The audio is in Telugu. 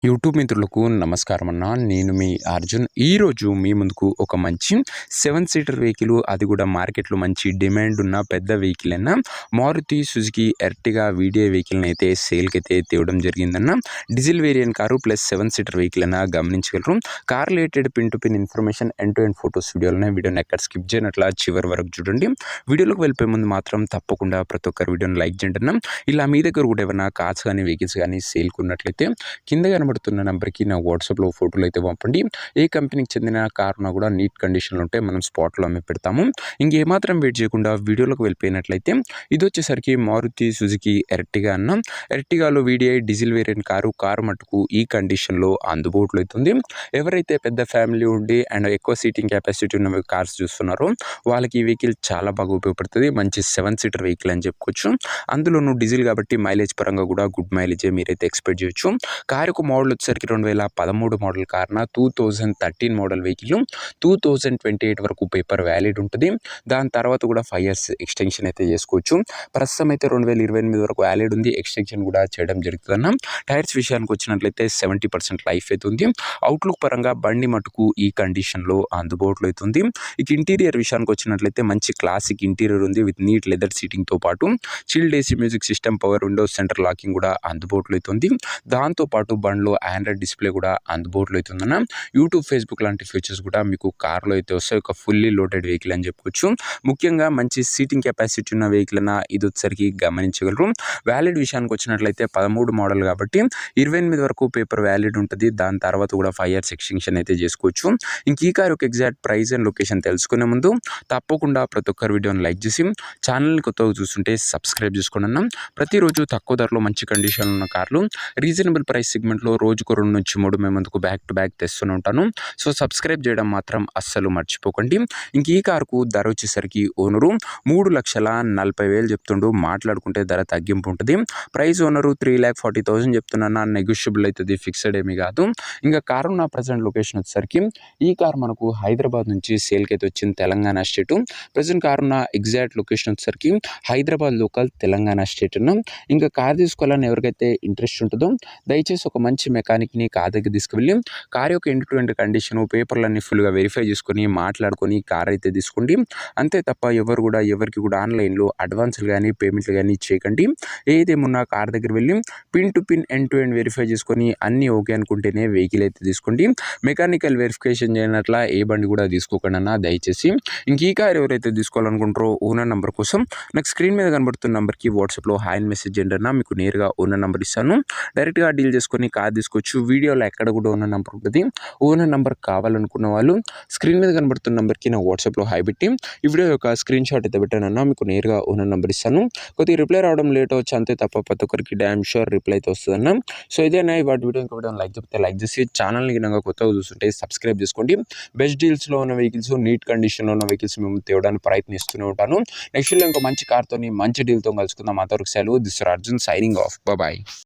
యూట్యూబ్ మిత్రులకు నమస్కారం అన్న. నేను మీ అర్జున్. ఈరోజు మీ ముందుకు ఒక మంచి 7 సీటర్ వెహికల్, అది కూడా మార్కెట్లో మంచి డిమాండ్ ఉన్న పెద్ద వెహికల్ అయిన మారుతి సుజుకి ఎర్టిగా వీడియో వెహికల్ని అయితే సేల్కి అయితే తేవడం జరిగిందన్న. Diesel variant car plus 7 seater vehicle అయినా గమనించగలరు. Car related pin to pin information, end to end photos వీడియోలోనే. వీడియోని ఎక్కడ స్కిప్ చేయనట్లా చివరి వరకు చూడండి. వీడియోలోకి వెళ్ళిపోయే ముందు మాత్రం తప్పకుండా ప్రతి ఒక్కరు వీడియోని లైక్ చేయండి అన్న. ఇలా మీ దగ్గర కూడా ఏమైనా కార్స్ కానీ వెహికల్స్ కానీ సేల్కి ఉన్నట్లయితే కింద కనబడుతున్న నెంబర్కి నా వాట్సాప్లో ఫోటోలు అయితే పంపండి. ఏ కంపెనీకి చెందిన కారునా కూడా నీట్ కండిషన్లో ఉంటే మనం స్పాట్లో అమ్మి పెడతాము. ఇంకేమాత్రం వెయిట్ చేయకుండా వీడియోలోకి వెళ్ళిపోయినట్లయితే ఇది వచ్చేసరికి మారుతి సుజుకి ఎర్టిగా అన్న. ఎర్టిగాలో వీడిఐ డీజిల్ వేరియంట్ కారు మట్టుకు ఈ కండిషన్లో అందుబాటులో అవుతుంది. ఎవరైతే పెద్ద ఫ్యామిలీ ఉండి అండ్ ఎక్కువ సీటింగ్ కెపాసిటీ ఉన్న కార్స్ చూస్తున్నారో వాళ్ళకి ఈ వెహికల్ చాలా బాగా ఉపయోగపడుతుంది. మంచి 7 సీటర్ వెహికల్ అని చెప్పుకోవచ్చు. అందులోనూ డీజిల్ కాబట్టి మైలేజ్ పరంగా కూడా గుడ్ మైలేజే మీరైతే ఎక్స్పెక్ట్ చేయొచ్చు. కారు యొక్క మోడల్ వచ్చేసరికి 2013 మోడల్ కారున 2013 మోడల్ వెహికల్ 2028 వరకు పేపర్ వ్యాలిడ్ ఉంటుంది. దాని తర్వాత కూడా 5 years ఎక్స్టెన్షన్ అయితే చేసుకోవచ్చు. ప్రస్తుతం అయితే 2028 వరకు వ్యాలిడ్ ఉంది. ఎక్స్టెన్షన్ కూడా చేయడం జరుగుతుందన్న. టైర్స్ విషయానికి వచ్చినట్లయితే 70% లైఫ్ అయితే ఉంది. అవుట్లుక్ పరంగా బండి మటుకు ఈ కండిషన్లో అందుబాటులో అవుతుంది. ఇక ఇంటీరియర్ విషయానికి వచ్చినట్లయితే మంచి క్లాసిక్ ఇంటీరియర్ ఉంది విత్ నీట్ లెదర్ సీటింగ్తో పాటు chilled AC music system, power Windows, centre locking కూడా అందుబాటులో అవుతుంది. దాంతోపాటు బండ్లో ఆండ్రాయిడ్ డిస్ప్లే కూడా అందుబాటులో అవుతుందన్న. యూట్యూబ్, ఫేస్బుక్ లాంటి ఫీచర్స్ కూడా మీకు కార్లో అయితే వస్తాయి. ఒక ఫుల్లీ లోడెడ్ వెహికల్ అని చెప్పుకోవచ్చు. ముఖ్యంగా మంచి సీటింగ్ కెపాసిటీ ఉన్న వెహికల్ అన్న ఇది వచ్చేసరికి గమనించగలరు. వ్యాలిడ్ విషయానికి వచ్చినట్లయితే 13 మోడల్ కాబట్టి 28 వరకు పేపర్ వ్యాలిడ్ ఉంటుంది. దాని తర్వాత కూడా 5 years ఎక్స్టెన్షన్ అయితే చేసుకోవచ్చు. ఇంక ఈ కార్ యొక్క ఎగ్జాక్ట్ ప్రైస్ అండ్ లొకేషన్ తెలుసుకునే ముందు తప్పకుండా ప్రతి ఒక్కరు వీడియోని లైక్ చేసి ఛానల్ని కొత్తగా చూస్తుంటే సబ్స్క్రైబ్ చేసుకోండి అన్న. ప్రతిరోజు తక్కువ ధరలో మంచి కండిషన్లో ఉన్న కార్లు రీజనబుల్ ప్రైస్ సెగ్మెంట్లో రోజుకు 2 నుంచి 3 మేము ముందుకు బ్యాక్ టు బ్యాక్ తెస్తూనే ఉంటాను. సో సబ్స్క్రైబ్ చేయడం మాత్రం అస్సలు మర్చిపోకండి. ఇంక ఈ కారుకు ధర వచ్చేసరికి ఓనరు 3,40,000 చెప్తుండు. మాట్లాడుకుంటే ధర తగ్గింపు ఉంటుంది. ప్రైస్ ఓనరు 3,40,000 చెప్తున్నా. నెగోషియబుల్ అవుతుంది, ఫిక్స్డ్ ఏమీ కాదు. ఇంకా కారు నా ప్రజెంట్ లొకేషన్ వచ్చేసరికి ఈ కారు మనకు హైదరాబాద్ నుంచి సేల్కి అయితే వచ్చింది, తెలంగాణ స్టేటు. ప్రజెంట్ కారు నా ఎగ్జాక్ట్ లొకేషన్ వచ్చేసరికి హైదరాబాద్ లోకల్, తెలంగాణ స్టేట్. ఇంకా కార్ తీసుకోవాలని ఎవరికైతే ఇంట్రెస్ట్ ఉంటుందో దయచేసి ఒక మంచి మెకానిక్ని కార్ దగ్గర తీసుకువెళ్ళి కార్ యొక్క ఎండ్ టు ఎండ్ కండిషను, పేపర్లన్నీ ఫుల్గా వెరిఫై చేసుకొని మాట్లాడుకొని కార్ అయితే తీసుకోండి. అంతే తప్ప ఎవరికి కూడా ఆన్లైన్లో అడ్వాన్స్లు కానీ పేమెంట్లు కానీ చేయకండి. ఏదేమున్నా కార్ దగ్గర వెళ్ళి pin to pin, end to end verify చేసుకొని అన్నీ ఓకే అనుకుంటేనే వెహికల్ అయితే తీసుకోండి. మెకానికల్ వెరిఫికేషన్ చేయనట్లా ఏ బండి కూడా తీసుకోకండి అన్న దయచేసి. ఇంక ఈ కార్ ఎవరైతే తీసుకోవాలనుకుంటారో ఓనర్ నెంబర్ కోసం నాకు స్క్రీన్ మీద కనబడుతున్న నెంబర్కి వాట్సాప్లో హాయ్ మెసేజ్ చేయండి అన్న. మీకు నేరుగా ఓనర్ నెంబర్ ఇస్తాను. డైరెక్ట్గా డీల్ చేసుకొని కార్ తీసుకోవచ్చు. వీడియోలో ఎక్కడ కూడా ఓనర్ నెంబర్ ఉంటుంది. ఓనర్ నెంబర్ కావాలనుకున్న వాళ్ళు స్క్రీన్ మీద కనబడుతున్న నెంబర్కి నా వాట్సాప్లో హాయ్ పెట్టి ఈ వీడియో యొక్క స్క్రీన్ షాట్ అయితే పెట్టానన్నా. మీకు నేరుగా ఓనర్ నెంబర్ ఇస్తాను. కొద్దిగా రిప్లై రావడం లేట్ అవచ్చు అంతే తప్ప ప్రతి ఒక్కరికి డ్యామ్ షూర్ రిప్లై అయితే వస్తుందన్న. సో ఇదేనా వాటి వీడియో. ఇంకా వీడియో లైక్ చెప్తే లైక్ చేసి ఛానల్ని గినంగా కొత్తగా చూస్తుంటే సబ్స్క్రైబ్ చేసుకోండి. బెస్ట్ డీల్స్లో ఉన్న వెహికల్స్, నీట్ కండిషన్లో ఉన్న వెహికల్స్ మేము తేవడానికి ప్రయత్నిస్తూనే ఉంటాను. నెక్స్ట్ ఇంకా మంచి కార్తో మంచి డీల్తో కలుసుకుందాం. అంతవరకు సెలవు. This Arjun signing off. Bye.